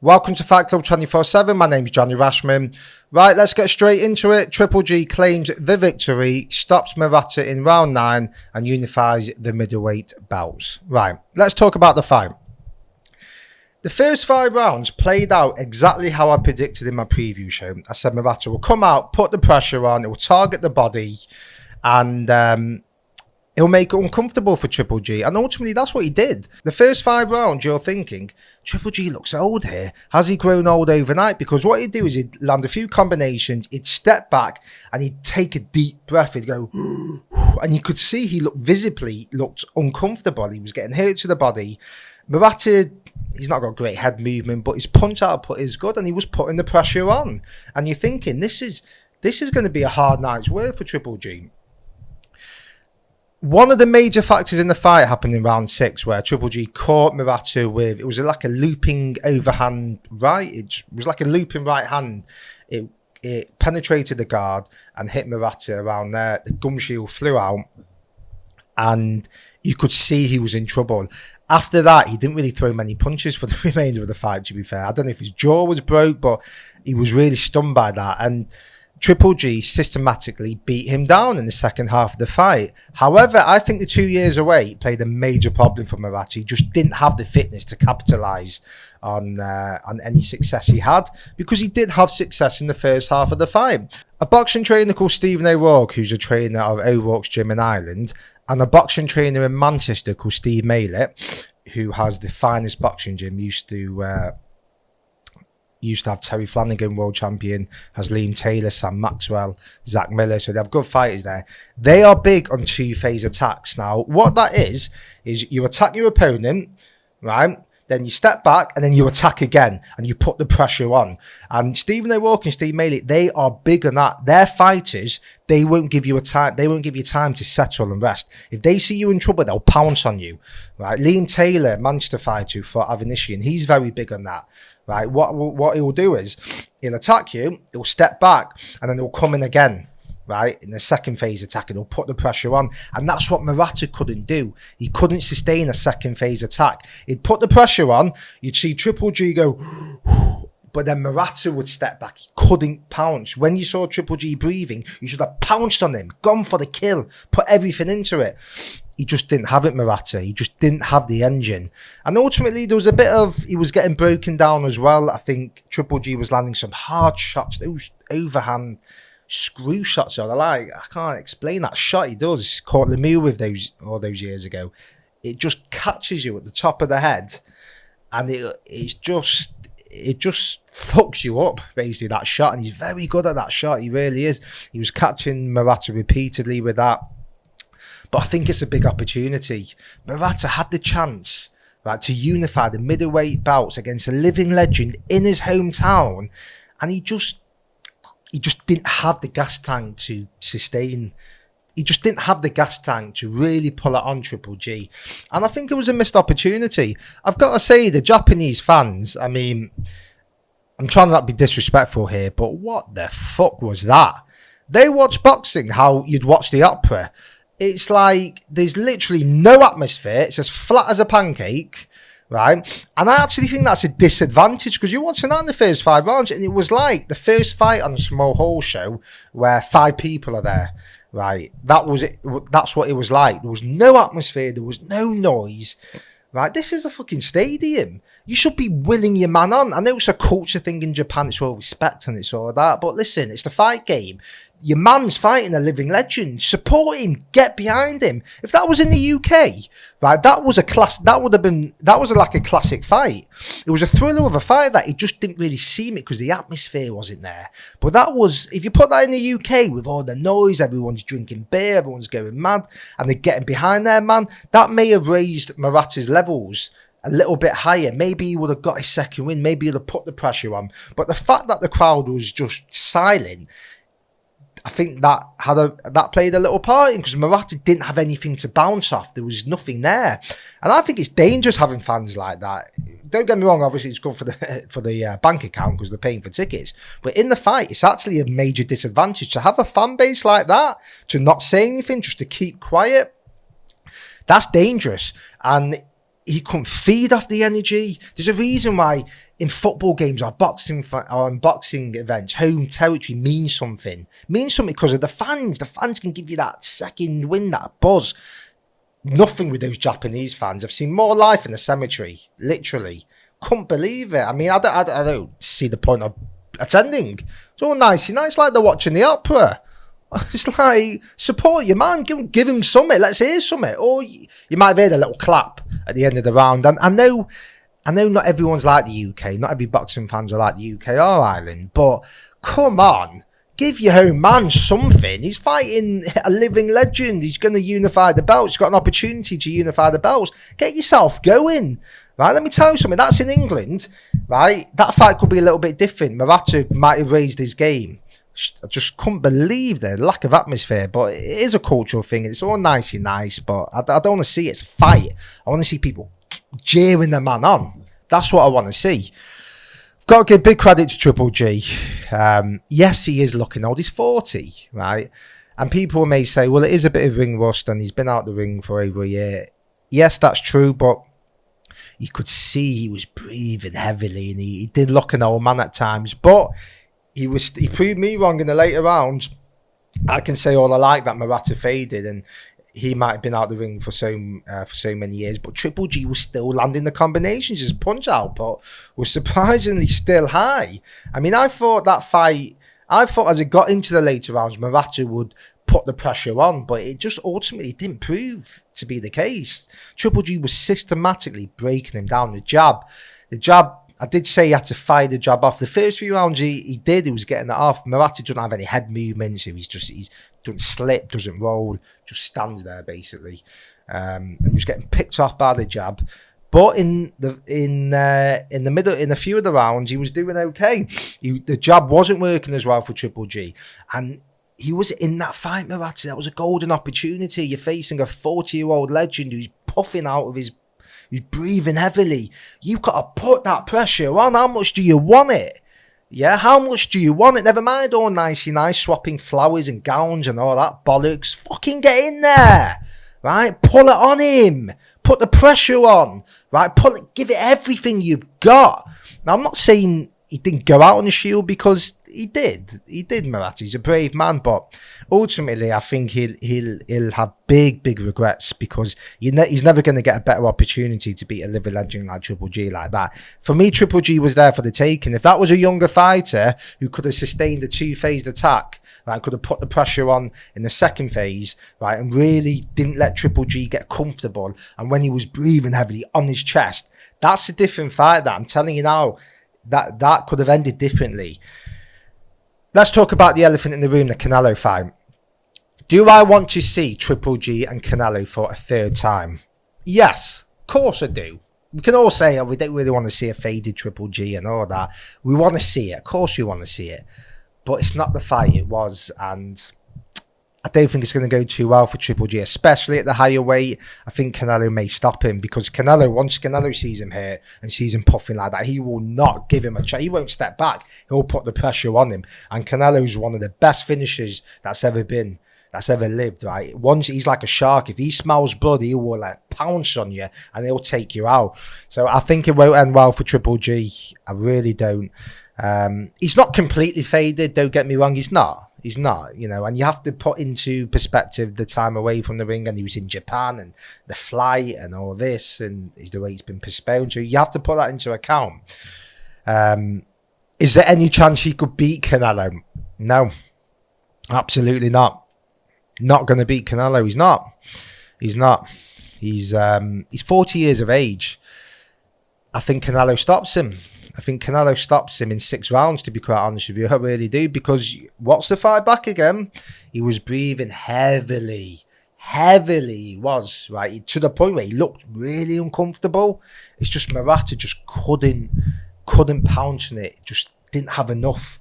Welcome to Fight Club 24/7. My name's Johnny Rashman. Right, let's get straight into it. Triple G claims the victory, stops Murata in round 9 and unifies the middleweight belts. Right, let's talk about the fight. The first 5 rounds played out exactly how I predicted in my preview show. I said Murata will come out, put the pressure on, it will target the body, and he'll make it uncomfortable for Triple G. And ultimately, that's what he did. The first 5 rounds, you're thinking, Triple G looks old here. Has he grown old overnight? Because what he'd do is he'd land a few combinations, he'd step back, and he'd take a deep breath. He'd go, and you could see he visibly looked uncomfortable. He was getting hurt to the body. Murata, he's not got great head movement, but his punch output is good, and he was putting the pressure on. And you're thinking, this is going to be a hard night's work for Triple G. One of the major factors in the fight happened in round 6 where Triple G caught Murata with, it was like a looping overhand right. It was like a looping right hand. It penetrated the guard and hit Murata around there. The gum shield flew out and you could see he was in trouble. After that, he didn't really throw many punches for the remainder of the fight, to be fair. I don't know if his jaw was broke, but he was really stunned by that. And Triple G systematically beat him down in the second half of the fight. However, I think the 2 years away played a major problem for Murata. He just didn't have the fitness to capitalise on any success he had, because he did have success in the first half of the fight. A boxing trainer called Stephen O'Rourke, who's a trainer of O'Rourke's Gym in Ireland, and a boxing trainer in Manchester called Steve Maylett, who has the finest boxing gym, used to have Terry Flanagan, world champion, has Liam Taylor, Sam Maxwell, Zach Miller. So they have good fighters there. They are big on 2-phase attacks. Now, what that is you attack your opponent, right? Then you step back and then you attack again and you put the pressure on. And Stephen O'Rourke and Steve Maylett, they are big on that. They're fighters. They won't give you time to settle and rest. If they see you in trouble, they'll pounce on you, right? Liam Taylor, Manchester fighter for Avanesian, he's very big on that. Right, what he'll do is he'll attack you, he'll step back, and then he'll come in again, right, in the second phase attack, and he'll put the pressure on. And that's what Murata couldn't do. He couldn't sustain a second phase attack. He'd put the pressure on, you'd see Triple G go, but then Murata would step back. He couldn't pounce. When you saw Triple G breathing, you should have pounced on him, gone for the kill, put everything into it. He just didn't have it, Murata. He just didn't have the engine. And ultimately, there was a bit of, he was getting broken down as well. I think Triple G was landing some hard shots, those overhand screw shots. I can't explain that shot he does. Caught Lemieux with all those years ago. It just catches you at the top of the head. And it just fucks you up, basically, that shot. And he's very good at that shot. He really is. He was catching Murata repeatedly with that. But I think it's a big opportunity. Murata had the chance, right, to unify the middleweight belts against a living legend in his hometown, and he just didn't have the gas tank to sustain. He just didn't have the gas tank to really pull it on Triple G, and I think it was a missed opportunity. I've got to say, the Japanese fans, I mean, I'm trying to not be disrespectful here, but what the fuck was that? They watch boxing how you'd watch the opera. It's like there's literally no atmosphere. It's as flat as a pancake, right? And I actually think that's a disadvantage, because you're watching that in the first 5 rounds, and it was like the first fight on a small hall show where 5 people are there, right? That was it. That's what it was like. There was no atmosphere. There was no noise, right? This is a fucking stadium. You should be willing your man on. I know it's a culture thing in Japan. It's all respect and it's all that. But listen, it's the fight game. Your man's fighting a living legend. Support him. Get behind him. If that was in the UK, right, that was like a classic fight. It was a thriller of a fight that it just didn't really seem it because the atmosphere wasn't there. But that was, if you put that in the UK with all the noise, everyone's drinking beer, everyone's going mad, and they're getting behind their man, that may have raised Murata's levels a little bit higher. Maybe he would have got his second win. Maybe he'd have put the pressure on. But the fact that the crowd was just silent, I think that played a little part in, because Murata didn't have anything to bounce off. There was nothing there, and I think it's dangerous having fans like that. Don't get me wrong. Obviously, it's good for the bank account because they're paying for tickets. But in the fight, it's actually a major disadvantage to have a fan base like that, to not say anything, just to keep quiet. That's dangerous, and he couldn't feed off the energy. There's a reason why in football games or or in boxing events, home territory means something. Means something because of the fans. The fans can give you that second wind, that buzz. Nothing with those Japanese fans. I've seen more life in the cemetery, literally. Couldn't believe it. I mean, I don't see the point of attending. It's all nice like they're watching the opera. It's like, support your man, give him something, let's hear something. Or you might have heard a little clap at the end of the round. And I know not everyone's like the UK, not every boxing fans are like the UK or Ireland, but come on, give your home man something. He's fighting a living legend. He's going to unify the belts. He's got an opportunity to unify the belts. Get yourself going. Right, let me tell you something. That's in England, right? That fight could be a little bit different. Murata might have raised his game. I just couldn't believe the lack of atmosphere, but it is a cultural thing. It's all nice, but I don't want to see it. It's a fight. I want to see people jeering the man on. That's what I want to see. I've got to give big credit to Triple G. Yes, he is looking old. He's 40, right? And people may say, well, it is a bit of ring rust and he's been out the ring for over a year. Yes, that's true, but you could see he was breathing heavily and he did look an old man at times, but he proved me wrong in the later rounds. I can say all I like that Murata faded and he might have been out the ring for so many years, but Triple G was still landing the combinations. His punch output was surprisingly still high. I mean, I thought as it got into the later rounds, Murata would put the pressure on, but it just ultimately didn't prove to be the case. Triple G was systematically breaking him down. The jab, I did say he had to fire the jab off. The first few rounds he did, he was getting it off. Murata doesn't have any head movements, so he doesn't slip, doesn't roll, just stands there basically. And he was getting picked off by the jab. But in the middle, in a few of the rounds, he was doing okay. The jab wasn't working as well for Triple G. And he was in that fight, Murata. That was a golden opportunity. You're facing a 40-year-old legend who's puffing out of his... Who's breathing heavily. You've got to put that pressure on. How much do you want it? Yeah, how much do you want it? Never mind all nice, swapping flowers and gowns and all that bollocks. Fucking get in there, right? Pull it on him. Put the pressure on, right? Give it everything you've got. Now, I'm not saying he didn't go out on the shield because he did, Murata. He's a brave man, but ultimately, I think he'll have big regrets because he's never going to get a better opportunity to beat a living legend like Triple G like that. For me, Triple G was there for the taking. If that was a younger fighter who could have sustained a two-phased attack, right, could have put the pressure on in the second phase, right, and really didn't let Triple G get comfortable, and when he was breathing heavily on his chest, that's a different fight. That I'm telling you now, that could have ended differently. Let's talk about the elephant in the room, the Canelo fight. Do I want to see Triple G and Canelo for a third time? Yes, of course I do. We can all say, oh, we don't really want to see a faded Triple G and all that. We want to see it. Of course we want to see it. But it's not the fight it was. And I don't think it's going to go too well for Triple G, especially at the higher weight. I think Canelo may stop him because once Canelo sees him hurt and sees him puffing like that, he will not give him a chance. He won't step back. He'll put the pressure on him. And Canelo's one of the best finishers that's ever lived, right? Once he's like a shark. If he smells blood, he will like pounce on you and he'll take you out. So I think it won't end well for Triple G. I really don't. He's not completely faded, don't get me wrong. He's not, and you have to put into perspective the time away from the ring, and he was in Japan and the flight and all this, and the way it's been postponed. So you have to put that into account. Is there any chance he could beat Canelo? No, absolutely not. Not going to beat Canelo. He's not. He's 40 years of age. I think Canelo stops him. In 6 rounds, to be quite honest with you. I really do, because what's the fight back again? He was breathing heavily. He was, right, to the point where he looked really uncomfortable. It's just Murata just couldn't pounce on it. Just didn't have enough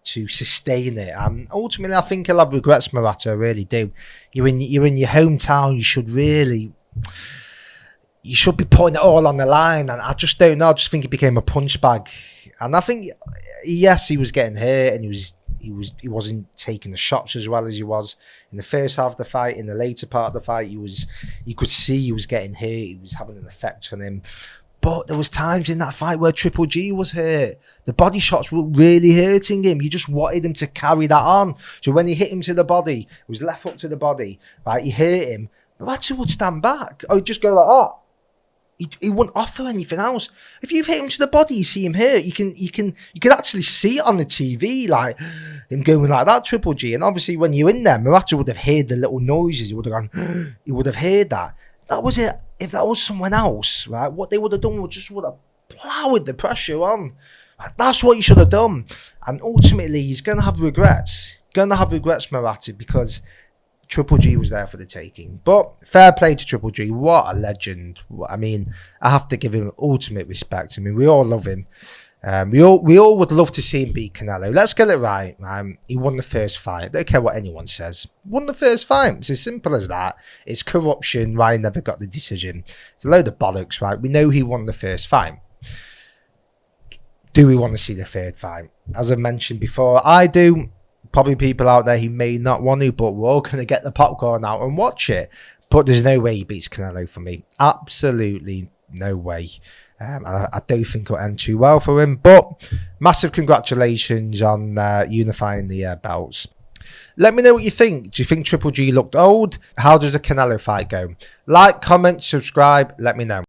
to sustain it. Ultimately, I think he'll have regrets, Murata. I really do. You're in your hometown. You should be putting it all on the line, and I just don't know. I just think he became a punch bag, and I think yes, he was getting hurt, and he wasn't taking the shots as well as he was in the first half of the fight. In the later part of the fight, you could see he was getting hurt. He was having an effect on him. But there was times in that fight where Triple G was hurt. The body shots were really hurting him. You just wanted him to carry that on. So when he hit him to the body, it was left hook to the body, right? He hurt him. Murata would stand back. Or he'd just go like that. He wouldn't offer anything else. If you've hit him to the body, you see him hurt. You can actually see it on the TV, like him going like that, Triple G. And obviously, when you're in there, Murata would have heard the little noises. He would have gone. He would have heard that. That was it. If that was someone else, right, what they would have done would have ploughed the pressure on. That's what he should have done. And ultimately, he's going to have regrets. Murata, because Triple G was there for the taking. But fair play to Triple G. What a legend. I mean, I have to give him ultimate respect. I mean, we all love him. We all would love to see him beat Canelo. Let's get it right. He won the first fight. I don't care what anyone says. Won the first fight. It's as simple as that. It's corruption. Ryan never got the decision. It's a load of bollocks, right? We know he won the first fight. Do we want to see the third fight? As I mentioned before, I do. Probably people out there who may not want to, but we're all going to get the popcorn out and watch it. But there's no way he beats Canelo for me. Absolutely no way. I don't think it'll end too well for him. But massive congratulations on unifying the belts. Let me know what you think. Do you think Triple G looked old? How does the Canelo fight go? Like, comment, subscribe. Let me know.